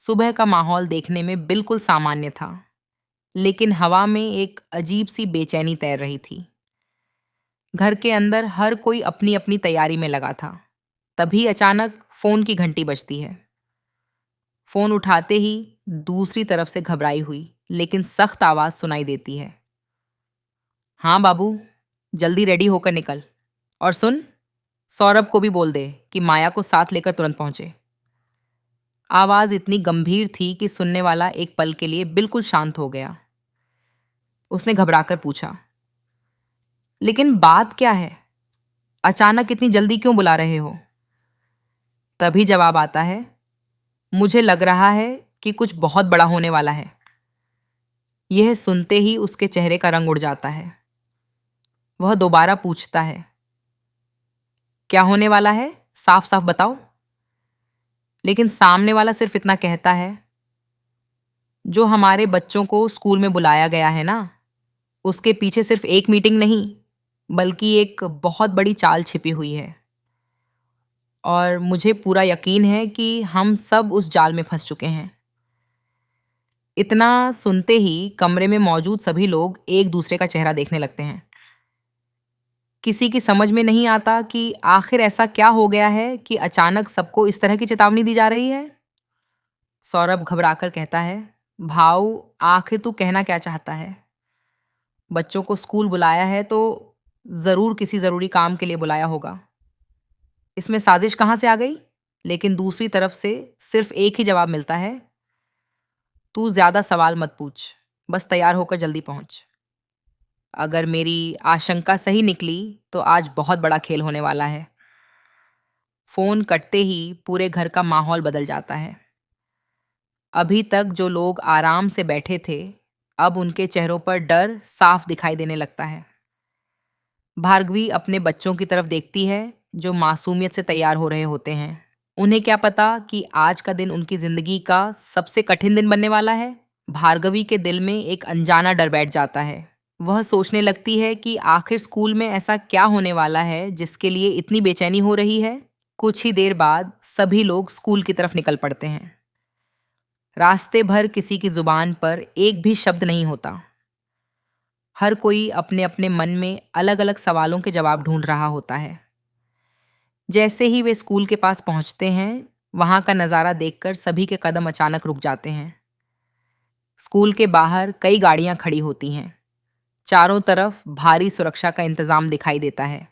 सुबह का माहौल देखने में बिल्कुल सामान्य था, लेकिन हवा में एक अजीब सी बेचैनी तैर रही थी। घर के अंदर हर कोई अपनी अपनी तैयारी में लगा था। तभी अचानक फोन की घंटी बजती है। फोन उठाते ही दूसरी तरफ से घबराई हुई लेकिन सख्त आवाज सुनाई देती है। हाँ बाबू, जल्दी रेडी होकर निकल। और सुन, सौरभ को भी बोल दे कि माया को साथ लेकर तुरंत पहुंचे। आवाज इतनी गंभीर थी कि सुनने वाला एक पल के लिए बिल्कुल शांत हो गया। उसने घबराकर पूछा, लेकिन बात क्या है? अचानक इतनी जल्दी क्यों बुला रहे हो? तभी जवाब आता है, मुझे लग रहा है कि कुछ बहुत बड़ा होने वाला है। यह सुनते ही उसके चेहरे का रंग उड़ जाता है। वह दोबारा पूछता है, क्या होने वाला है? साफ साफ बताओ। लेकिन सामने वाला सिर्फ इतना कहता है, जो हमारे बच्चों को स्कूल में बुलाया गया है ना, उसके पीछे सिर्फ एक मीटिंग नहीं, बल्कि एक बहुत बड़ी चाल छिपी हुई है। और मुझे पूरा यकीन है कि हम सब उस जाल में फंस चुके हैं। इतना सुनते ही कमरे में मौजूद सभी लोग एक दूसरे का चेहरा देखने लगते हैं। किसी की समझ में नहीं आता कि आखिर ऐसा क्या हो गया है कि अचानक सबको इस तरह की चेतावनी दी जा रही है। सौरभ घबराकर कहता है, भाऊ, आखिर तू कहना क्या चाहता है? बच्चों को स्कूल बुलाया है तो जरूर किसी जरूरी काम के लिए बुलाया होगा। इसमें साजिश कहाँ से आ गई? लेकिन दूसरी तरफ से सिर्फ एक ही जवाब मिलता है, तू ज्यादा सवाल मत पूछ, बस तैयार होकर जल्दी पहुंच। अगर मेरी आशंका सही निकली तो आज बहुत बड़ा खेल होने वाला है। फोन कटते ही पूरे घर का माहौल बदल जाता है। अभी तक जो लोग आराम से बैठे थे, अब उनके चेहरों पर डर साफ दिखाई देने लगता है। भार्गवी अपने बच्चों की तरफ देखती है, जो मासूमियत से तैयार हो रहे होते हैं। उन्हें क्या पता कि आज का दिन उनकी जिंदगी का सबसे कठिन दिन बनने वाला है। भार्गवी के दिल में एक अनजाना डर बैठ जाता है। वह सोचने लगती है कि आखिर स्कूल में ऐसा क्या होने वाला है जिसके लिए इतनी बेचैनी हो रही है। कुछ ही देर बाद सभी लोग स्कूल की तरफ निकल पड़ते हैं। रास्ते भर किसी की जुबान पर एक भी शब्द नहीं होता। हर कोई अपने अपने मन में अलग अलग सवालों के जवाब ढूंढ रहा होता है। जैसे ही वे स्कूल के पास पहुंचते हैं, वहां का नज़ारा देखकर सभी के कदम अचानक रुक जाते हैं। स्कूल के बाहर कई गाड़ियां खड़ी होती हैं। चारों तरफ भारी सुरक्षा का इंतजाम दिखाई देता है।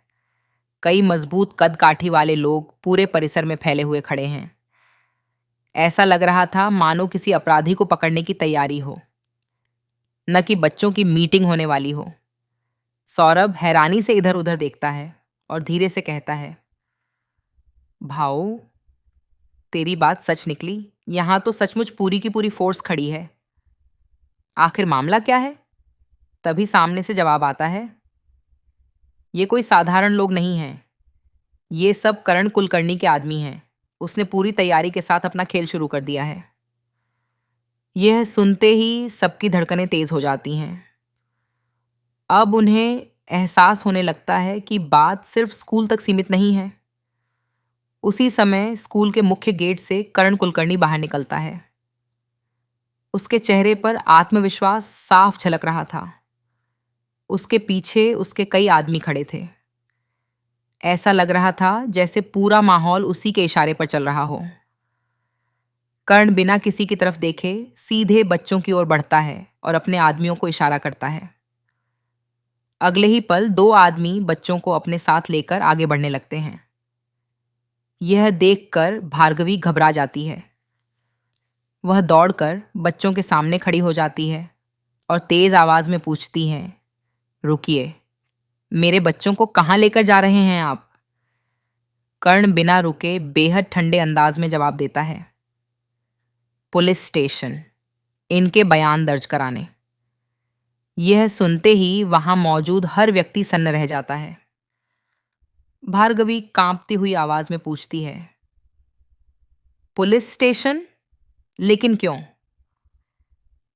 कई मजबूत कद काठी वाले लोग पूरे परिसर में फैले हुए खड़े हैं। ऐसा लग रहा था मानो किसी अपराधी को पकड़ने की तैयारी हो, न कि बच्चों की मीटिंग होने वाली हो। सौरभ हैरानी से इधर उधर देखता है और धीरे से कहता है, भाऊ, तेरी बात सच निकली। यहां तो सचमुच पूरी की पूरी फोर्स खड़ी है। आखिर मामला क्या है? तभी सामने से जवाब आता है, ये कोई साधारण लोग नहीं हैं। ये सब करण कुलकर्णी के आदमी हैं। उसने पूरी तैयारी के साथ अपना खेल शुरू कर दिया है। यह सुनते ही सबकी धड़कनें तेज हो जाती हैं। अब उन्हें एहसास होने लगता है कि बात सिर्फ स्कूल तक सीमित नहीं है। उसी समय स्कूल के मुख्य गेट से करण कुलकर्णी बाहर निकलता है। उसके चेहरे पर आत्मविश्वास साफ झलक रहा था। उसके पीछे उसके कई आदमी खड़े थे। ऐसा लग रहा था जैसे पूरा माहौल उसी के इशारे पर चल रहा हो। कर्ण बिना किसी की तरफ देखे सीधे बच्चों की ओर बढ़ता है और अपने आदमियों को इशारा करता है। अगले ही पल दो आदमी बच्चों को अपने साथ लेकर आगे बढ़ने लगते हैं। यह देखकर भार्गवी घबरा जाती है। वह दौड़कर बच्चों के सामने खड़ी हो जाती है और तेज आवाज में पूछती है, रुकिए, मेरे बच्चों को कहाँ लेकर जा रहे हैं आप? कर्ण बिना रुके बेहद ठंडे अंदाज में जवाब देता है, पुलिस स्टेशन, इनके बयान दर्ज कराने। यह सुनते ही वहां मौजूद हर व्यक्ति सन्न रह जाता है। भार्गवी कांपती हुई आवाज में पूछती है, पुलिस स्टेशन? लेकिन क्यों?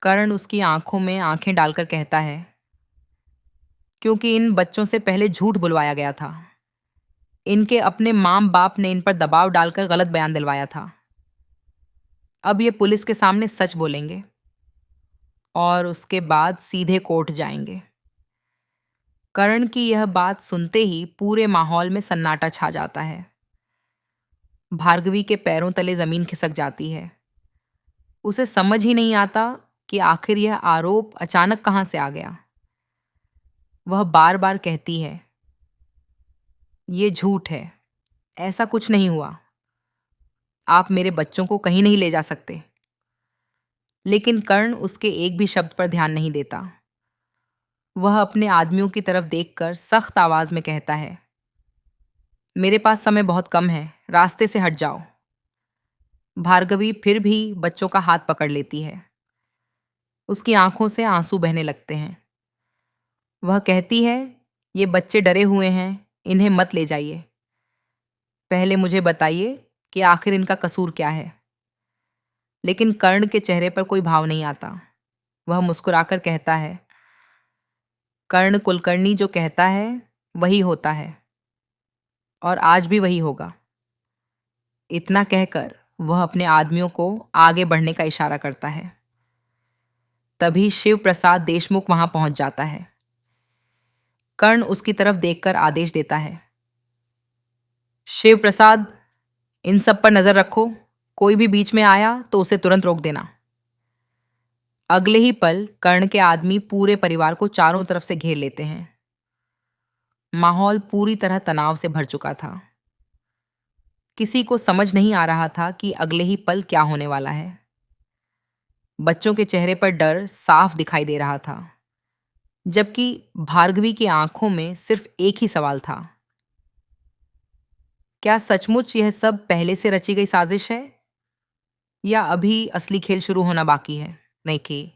कर्ण उसकी आंखों में आंखें डालकर कहता है, क्योंकि इन बच्चों से पहले झूठ बुलवाया गया था। इनके अपने माँ बाप ने इन पर दबाव डालकर गलत बयान दिलवाया था। अब ये पुलिस के सामने सच बोलेंगे और उसके बाद सीधे कोर्ट जाएंगे। कर्ण की यह बात सुनते ही पूरे माहौल में सन्नाटा छा जाता है। भार्गवी के पैरों तले जमीन खिसक जाती है। उसे समझ ही नहीं आता कि आखिर यह आरोप अचानक कहाँ से आ गया। वह बार बार कहती है, ये झूठ है, ऐसा कुछ नहीं हुआ, आप मेरे बच्चों को कहीं नहीं ले जा सकते। लेकिन कर्ण उसके एक भी शब्द पर ध्यान नहीं देता। वह अपने आदमियों की तरफ देखकर सख्त आवाज में कहता है, मेरे पास समय बहुत कम है, रास्ते से हट जाओ। भार्गवी फिर भी बच्चों का हाथ पकड़ लेती है। उसकी आंखों से आंसू बहने लगते हैं। वह कहती है, ये बच्चे डरे हुए हैं, इन्हें मत ले जाइए। पहले मुझे बताइए कि आखिर इनका कसूर क्या है। लेकिन कर्ण के चेहरे पर कोई भाव नहीं आता। वह मुस्कुराकर कहता है, कर्ण कुलकर्णी जो कहता है वही होता है और आज भी वही होगा। इतना कहकर वह अपने आदमियों को आगे बढ़ने का इशारा करता है। तभी शिव प्रसाद देशमुख वहां पहुंच जाता है। कर्ण उसकी तरफ देखकर आदेश देता है, शिव प्रसाद, इन सब पर नजर रखो, कोई भी बीच में आया तो उसे तुरंत रोक देना। अगले ही पल कर्ण के आदमी पूरे परिवार को चारों तरफ से घेर लेते हैं। माहौल पूरी तरह तनाव से भर चुका था। किसी को समझ नहीं आ रहा था कि अगले ही पल क्या होने वाला है। बच्चों के चेहरे पर डर साफ दिखाई दे रहा था, जबकि भार्गवी की आंखों में सिर्फ एक ही सवाल था, क्या सचमुच यह सब पहले से रची गई साजिश है या अभी असली खेल शुरू होना बाकी है? नहीं कि